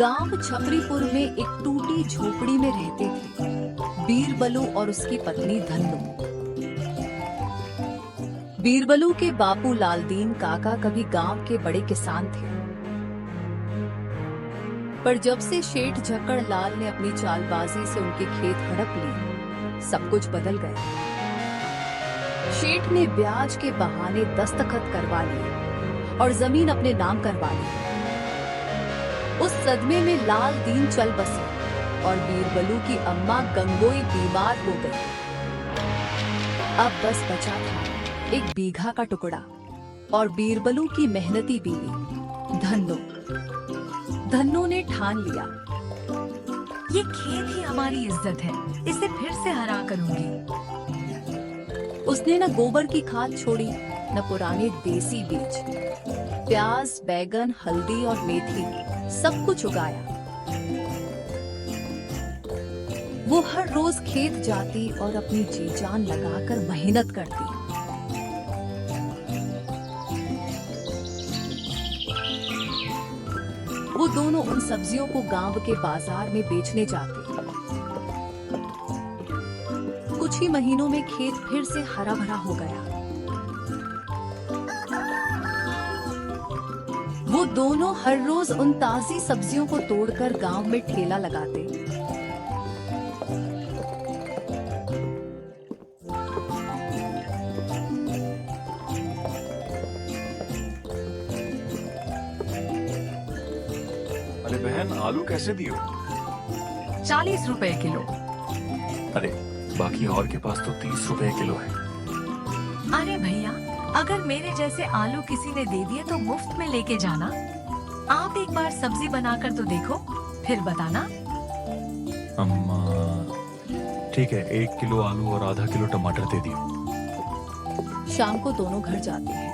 गांव छपरीपुर में एक टूटी झोपड़ी में रहते थे बीरबलू और उसकी पत्नी धन्नो। बीरबलू के बापू लालदीन काका कभी गांव के बड़े किसान थे, पर जब से शेठ झक्कड़ लाल ने अपनी चालबाजी से उनके खेत हड़प लिए, सब कुछ बदल गया। शेठ ने ब्याज के बहाने दस्तखत करवा लिए और जमीन अपने नाम करवा ली। उस सदमे में लालदीन चल बसे और बीरबलू की अम्मा गंगोई बीमार हो गई। अब बस बचा था 1 बीघा का टुकड़ा और बीरबलू की मेहनती बीवी धन्नो। धन्नो ने ठान लिया, ये खेत ही हमारी इज्जत है, इसे फिर से हरा करूंगी। उसने न गोबर की खाद छोड़ी, न पुराने देसी बीज। प्याज, बैगन, हल्दी और मेथी सब कुछ उगाया। वो हर रोज खेत जाती और अपनी जी जान लगाकर मेहनत करती। वो दोनों उन सब्जियों को गांव के बाजार में बेचने जाते। कुछ ही महीनों में खेत फिर से हरा भरा हो गया। वो दोनों हर रोज उन ताजी सब्जियों को तोड़कर गांव में ठेला लगाते। अरे बहन, आलू कैसे दिए? 40 रुपए किलो। अरे बाकी और के पास तो 30 रुपए किलो है। अरे भैया, अगर मेरे जैसे आलू किसी ने दे दिए तो मुफ्त में लेके जाना। आप एक बार सब्जी बनाकर तो देखो, फिर बताना। अम्मा ठीक है, 1 किलो आलू और आधा किलो टमाटर दे दियो। शाम को दोनों घर जाते हैं।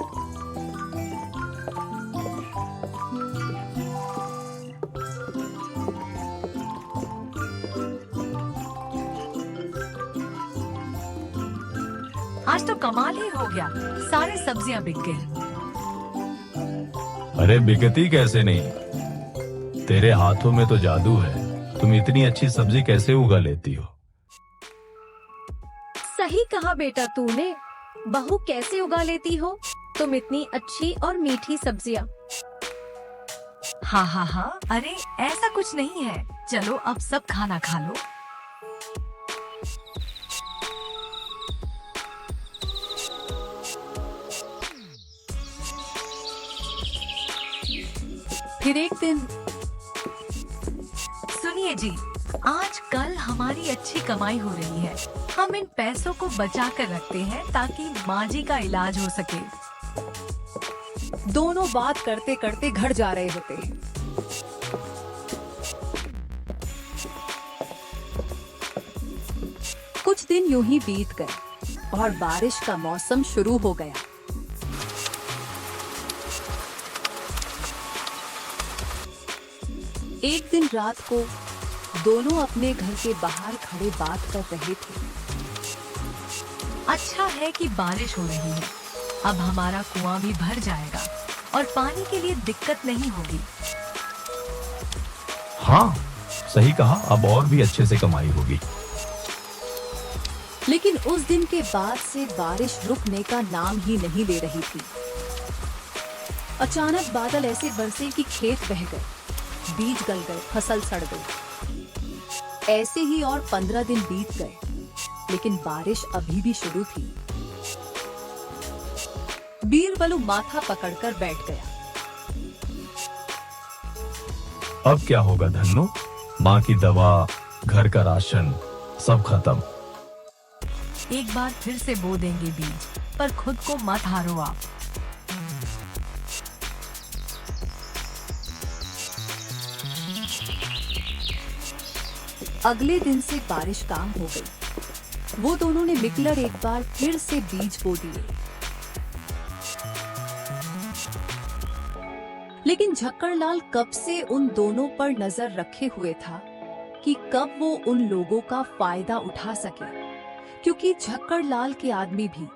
आज तो कमाल ही हो गया, सारी सब्जियां बिक गई। अरे बिकती कैसे नहीं, तेरे हाथों में तो जादू है। तुम इतनी अच्छी सब्जी कैसे उगा लेती हो? सही कहा बेटा तूने। बहू कैसे उगा लेती हो तुम इतनी अच्छी और मीठी सब्जियां? हाँ हाँ हाँ, अरे ऐसा कुछ नहीं है। चलो अब सब खाना खा लो। फिर एक दिन, सुनिए जी, आज कल हमारी अच्छी कमाई हो रही है। हम इन पैसों को बचा कर रखते हैं ताकि माँ जी का इलाज हो सके। दोनों बात करते करते घर जा रहे होते हैं। कुछ दिन यूं ही बीत गए और बारिश का मौसम शुरू हो गया। एक दिन रात को दोनों अपने घर के बाहर खड़े बात कर रहे थे। अच्छा है कि बारिश हो रही है, अब हमारा कुआं भी भर जाएगा और पानी के लिए दिक्कत नहीं होगी। हाँ सही कहा, अब और भी अच्छे से कमाई होगी। लेकिन उस दिन के बाद से बारिश रुकने का नाम ही नहीं ले रही थी। अचानक बादल ऐसे बरसे कि खेत बह गए, बीज गल गए, फसल सड़ गई। ऐसे ही और 15 दिन बीत गए, लेकिन बारिश अभी भी शुरू थी। बीरबलू माथा पकड़कर बैठ गया। अब क्या होगा धन्नो? माँ की दवा, घर का राशन सब खत्म। एक बार फिर से बो देंगे बीज, पर खुद को मत हारो आप। अगले दिन से बारिश काम हो गई। वो दोनों ने मिलकर एक बार फिर से बीज बो दिए। लेकिन झक्कड़ लाल कब से उन दोनों पर नजर रखे हुए था कि कब वो उन लोगों का फायदा उठा सके, क्योंकि झक्कड़ लाल के आदमी भी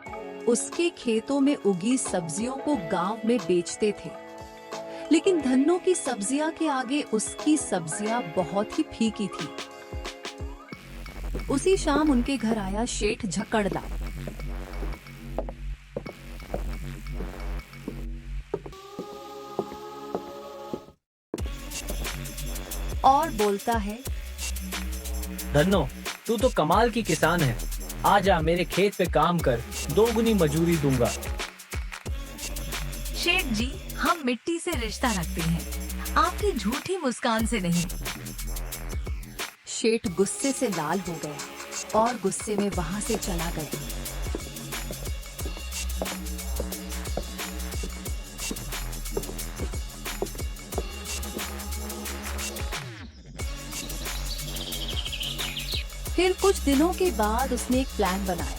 उसके खेतों में उगी सब्जियों को गांव में बेचते थे। लेकिन धन्नो की सब्जियां के आगे उसकी सब्जियां बहुत ही फीकी थी। उसी शाम उनके घर आया शेठ झक्कड़लाल। और बोलता है, धन्नो, तू तो कमाल की किसान है। आजा मेरे खेत पे काम कर, 2 गुनी मजूरी दूंगा। शेठ जी, हम मिट्टी से रिश्ता रखते हैं, आपकी झूठी मुस्कान से नहीं। शेठ गुस्से से लाल हो गया और गुस्से में वहां से चला गया। फिर कुछ दिनों के बाद उसने एक प्लान बनाया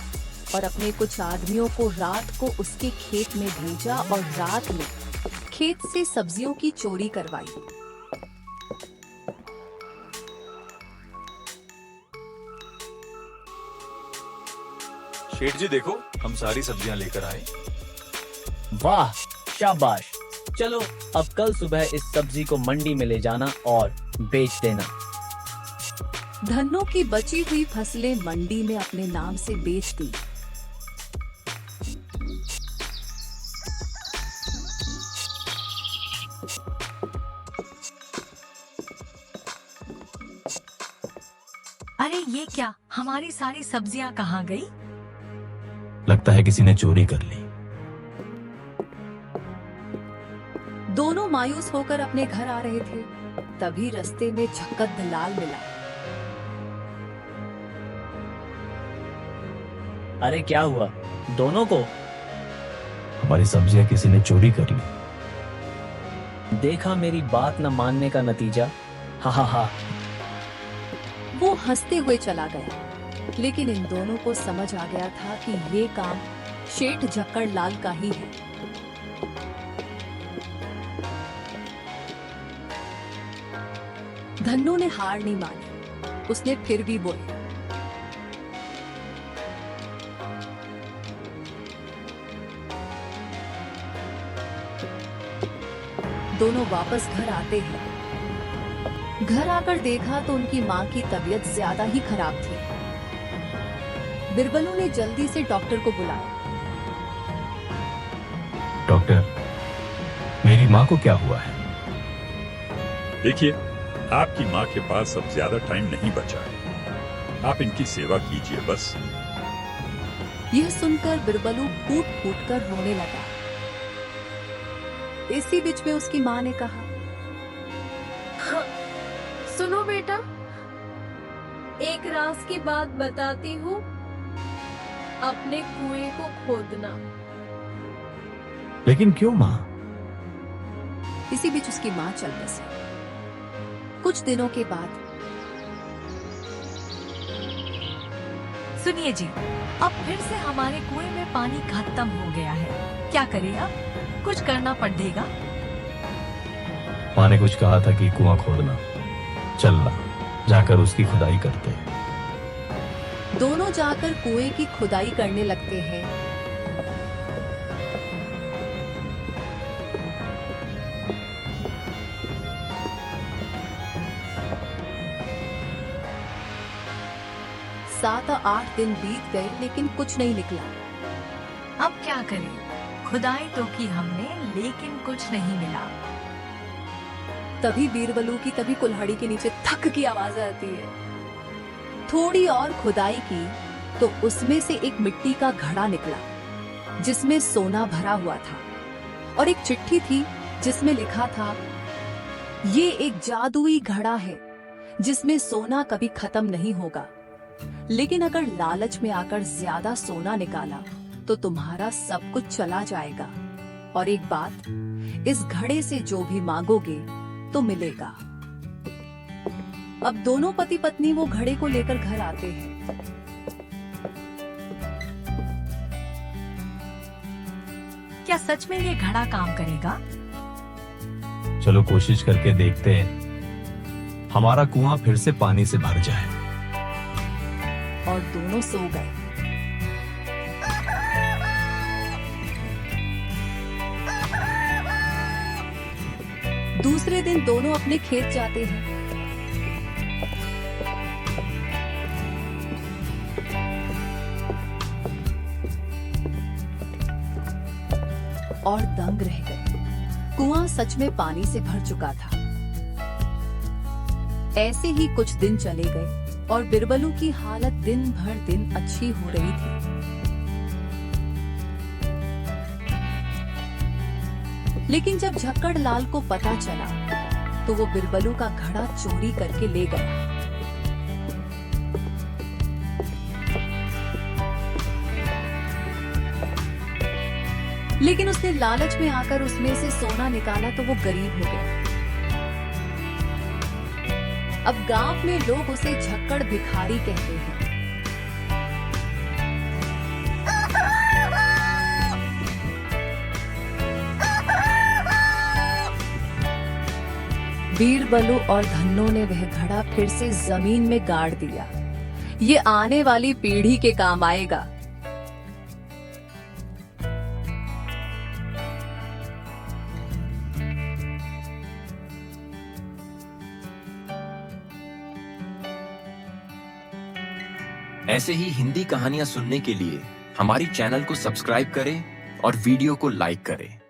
और अपने कुछ आदमियों को रात को उसके खेत में भेजा और रात में खेत से सब्जियों की चोरी करवाई। शेठ जी देखो, हम सारी सब्जियां लेकर आए। वाह, शाबाश। चलो अब कल सुबह इस सब्जी को मंडी में ले जाना और बेच देना। धन्नो की बची हुई फसलें मंडी में अपने नाम से बेच दी। अरे ये क्या, हमारी सारी सब्जियां कहाँ गई? लगता है किसी ने चोरी कर ली। दोनों मायूस होकर अपने घर आ रहे थे, तभी रास्ते में झक्कड़लाल मिला। अरे क्या हुआ दोनों को? हमारी सब्जियां किसी ने चोरी कर ली। देखा मेरी बात न मानने का नतीजा। हा हा हा। वो हंसते हुए चला गया, लेकिन इन दोनों को समझ आ गया था कि ये काम शेठ झक्कड़लाल का ही है। धन्नो ने हार नहीं मानी, उसने फिर भी बोला, दोनों वापस घर आते हैं। घर आकर देखा तो उनकी माँ की तबीयत ज्यादा ही खराब थी। बिरबलू ने जल्दी से डॉक्टर को बुलाया। डॉक्टर, मेरी माँ को क्या हुआ है? देखिए, आपकी माँ के पास अब ज्यादा टाइम नहीं बचा है। आप इनकी सेवा कीजिए बस। यह सुनकर बिरबलू फूट फूट कर रोने लगा। इसी बीच में उसकी माँ ने कहा, सुनो बेटा, एक राज की बात बताती हूँ। अपने कुएं को खोदना। लेकिन क्यों माँ? इसी बीच उसकी माँ चल बसी। कुछ दिनों के बाद, सुनिए जी, अब फिर से हमारे कुएं में पानी खत्म हो गया है। क्या करें अब? कुछ करना पड़ेगा। माँ ने कुछ कहा था कि कुआं खोदना। चलना, जाकर उसकी खुदाई करते हैं। दोनों जाकर कुएं की खुदाई करने लगते हैं। सात और 8 दिन बीत गए, लेकिन कुछ नहीं निकला। अब क्या करें? खुदाई तो की हमने, लेकिन कुछ नहीं मिला। तभी बीरबलू की तभी कुल्हाड़ी के नीचे थक की आवाज आती है। थोड़ी और खुदाई की तो उसमें से एक मिट्टी का घड़ा निकला, जिसमें सोना भरा हुआ था, और एक चिट्ठी थी जिसमें लिखा था, ये एक जादुई घड़ा है जिसमें सोना कभी खत्म नहीं होगा, लेकिन अगर लालच में आकर ज्यादा सोना निकाला तो तुम्हारा सब कुछ चला जाएगा। और एक बात, इस घड़े से जो भी मांगोगे तो मिलेगा। अब दोनों पति पत्नी वो घड़े को लेकर घर आते हैं। क्या सच में ये घड़ा काम करेगा? चलो कोशिश करके देखते हैं, हमारा कुआं फिर से पानी से भर जाए। और दोनों सो गए। दूसरे दिन दोनों अपने खेत जाते हैं। और दंग रह गए। कुआं सच में पानी से भर चुका था। ऐसे ही कुछ दिन चले गए और बिरबलू की हालत दिन भर दिन अच्छी हो रही थी। लेकिन जब झक्कड़ लाल को पता चला तो वो बिरबलू का घड़ा चोरी करके ले गया। लेकिन उसने लालच में आकर उसमें से सोना निकाला तो वो गरीब हो गया। अब गांव में लोग उसे झक्कड़ भिखारी कहते हैं। बीरबलू और धन्नो ने वह घड़ा फिर से जमीन में गाड़ दिया। ये आने वाली पीढ़ी के काम आएगा। ऐसे ही हिंदी कहानियां सुनने के लिए हमारी चैनल को सब्सक्राइब करें और वीडियो को लाइक करें।